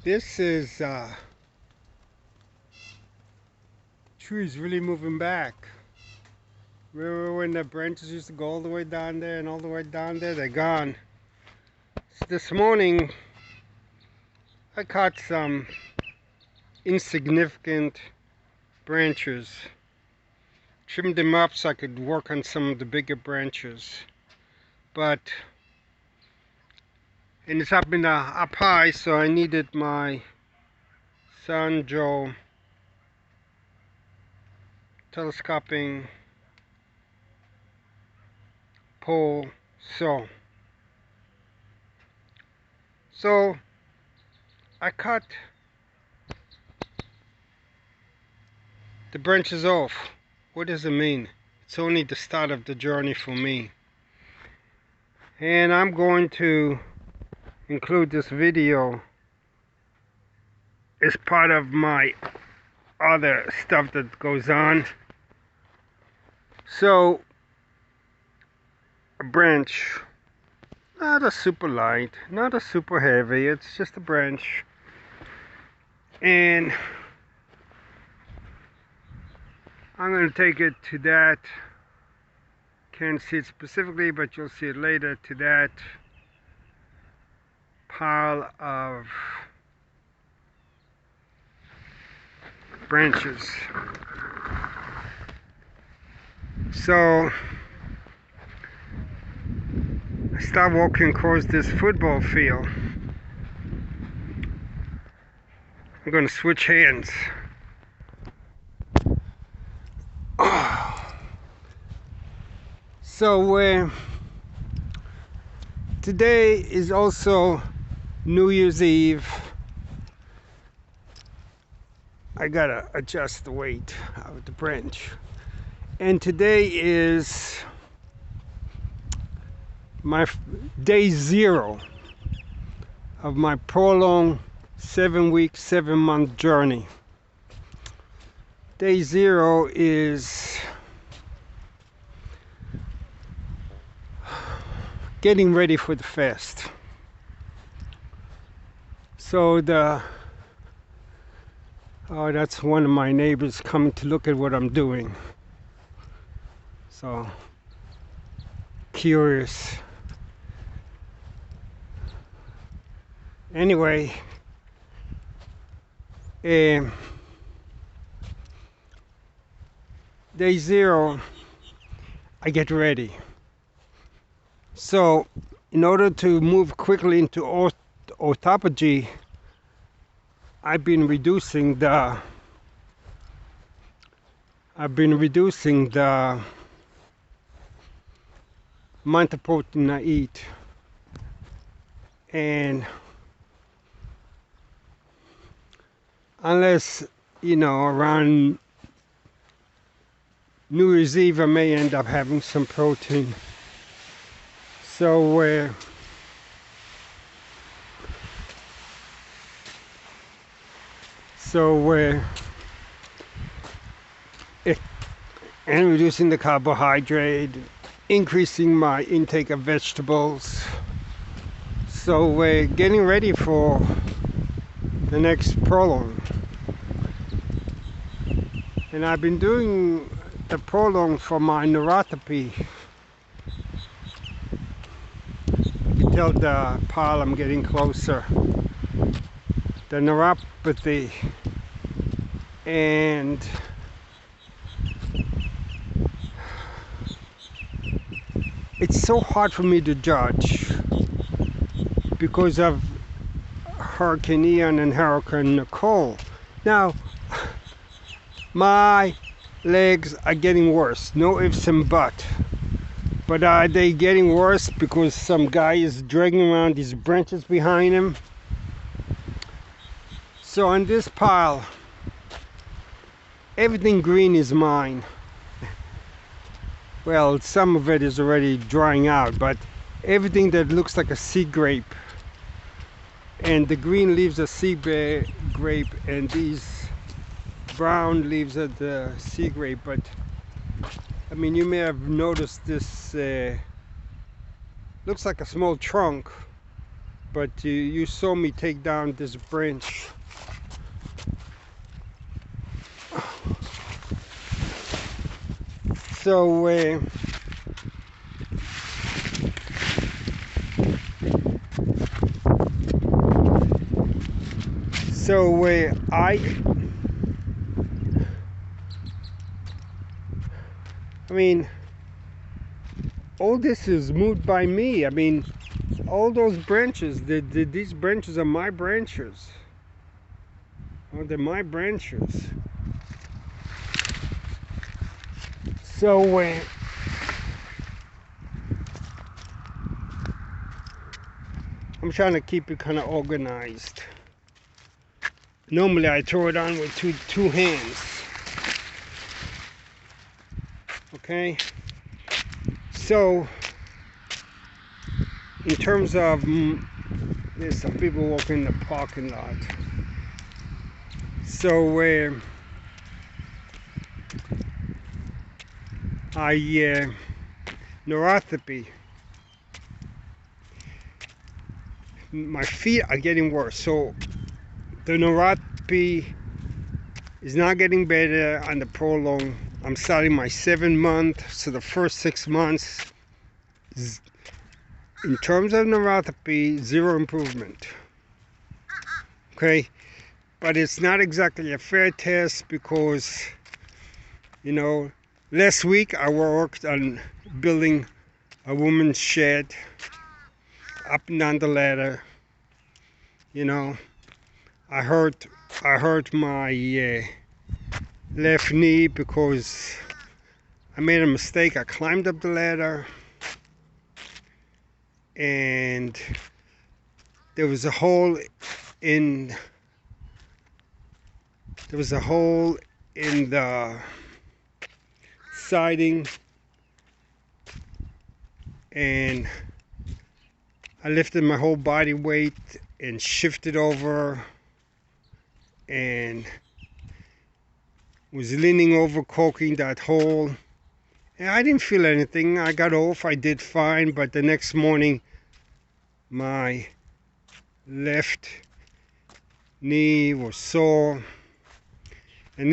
This is trees really moving back. Remember when the branches used to go all the way down there and all the way down there? They're gone. So this morning I caught some insignificant branches. Trimmed them up so I could work on some of the bigger branches. But and it's up up high, so I needed my San Joe telescoping pole saw. So I cut the branches off. What does it mean? It's only the start of the journey for me. And I'm going to include this video as part of my other stuff that goes on. So, a branch, not a super light, not a super heavy, it's just a branch. And I'm going to take it to that, can't see it specifically, but you'll see it later, to that pile of branches. So I start walking across this football field. I'm going to switch hands. So today is also New Year's Eve. I gotta adjust the weight of the branch. And today is my day 0 of my ProLon 7-week, 7-month journey. Day 0 is getting ready for the fast. So that's one of my neighbors coming to look at what I'm doing. So curious. Anyway, day 0, I get ready. So in order to move quickly into autophagy, I've been reducing the amount of protein I eat. And unless, around New Year's Eve I may end up having some protein. So and reducing the carbohydrate, increasing my intake of vegetables. So we're getting ready for the next ProLon. And I've been doing the ProLon for my neuropathy. You can tell the pile I'm getting closer. The neuropathy. And it's so hard for me to judge because of Hurricane Ian and Hurricane Nicole. Now, my legs are getting worse, no ifs and buts. But are they getting worse because some guy is dragging around these branches behind him? So on this pile, everything green is mine. Well, some of it is already drying out, but everything that looks like a sea grape, and the green leaves are sea grape, and these brown leaves are the sea grape. But I mean, you may have noticed this looks like a small trunk, but you saw me take down this branch. So I mean, all this is moved by me. I mean, all those branches, these branches are my branches. Oh, they're my branches. So I'm trying to keep it kind of organized. Normally I throw it on with two hands. Okay, so in terms of there's some people walking in the parking lot. So neuropathy, my feet are getting worse. So the neuropathy is not getting better on the ProLon. I'm starting my 7th month, so the first 6 months in terms of neuropathy, 0 improvement. Okay, but it's not exactly a fair test because, you know, last week I worked on building a woman's shed, up and down the ladder. You know, I hurt my left knee because I made a mistake. I climbed up the ladder and there was a hole in the siding, and I lifted my whole body weight and shifted over and was leaning over, caulking that hole. And I didn't feel anything. I got off, I did fine, but the next morning my left knee was sore. And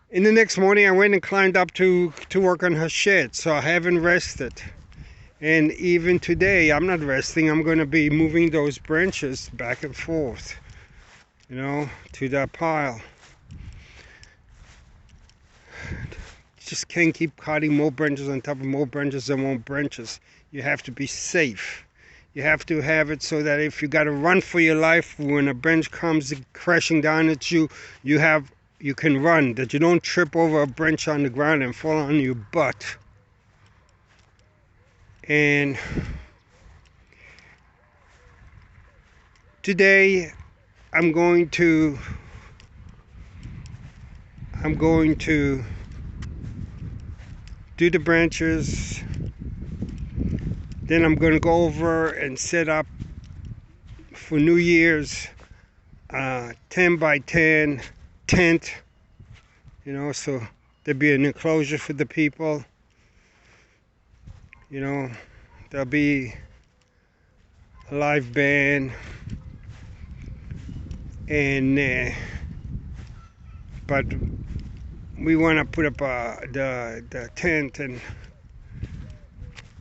in the next morning I went and climbed up to work on her shed, so I haven't rested. And even today I'm not resting. I'm going to be moving those branches back and forth, you know, to that pile. Just can't keep cutting more branches on top of more branches and more branches. You have to be safe. You have to have it so that if you got to run for your life, when a branch comes crashing down at you, you can run, that you don't trip over a branch on the ground and fall on your butt. And today I'm going to do the branches. Then I'm going to go over and set up for New Year's 10 by 10 tent, you know, so there'll be an enclosure for the people, you know, there'll be a live band, and but we want to put up the tent, and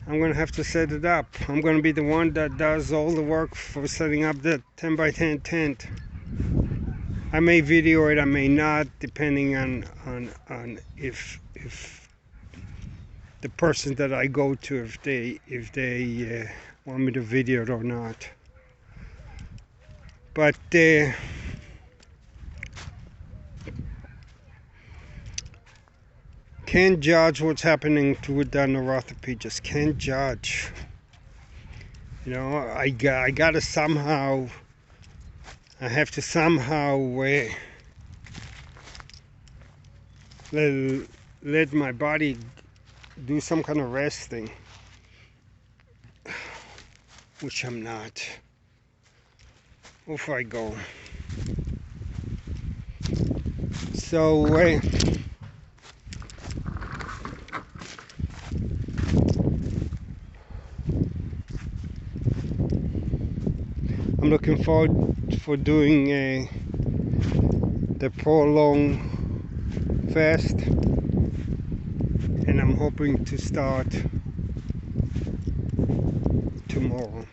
I'm going to have to set it up. I'm going to be the one that does all the work for setting up the 10 by 10 tent. I may video it, I may not, depending on if the person that I go to, if they want me to video it or not. But can't judge what's happening with the neuropathy. Just can't judge. You know, I gotta somehow. I have to somehow let my body do some kind of resting, which I'm not. Off I go. So looking forward for doing the ProLon fast, and I'm hoping to start tomorrow.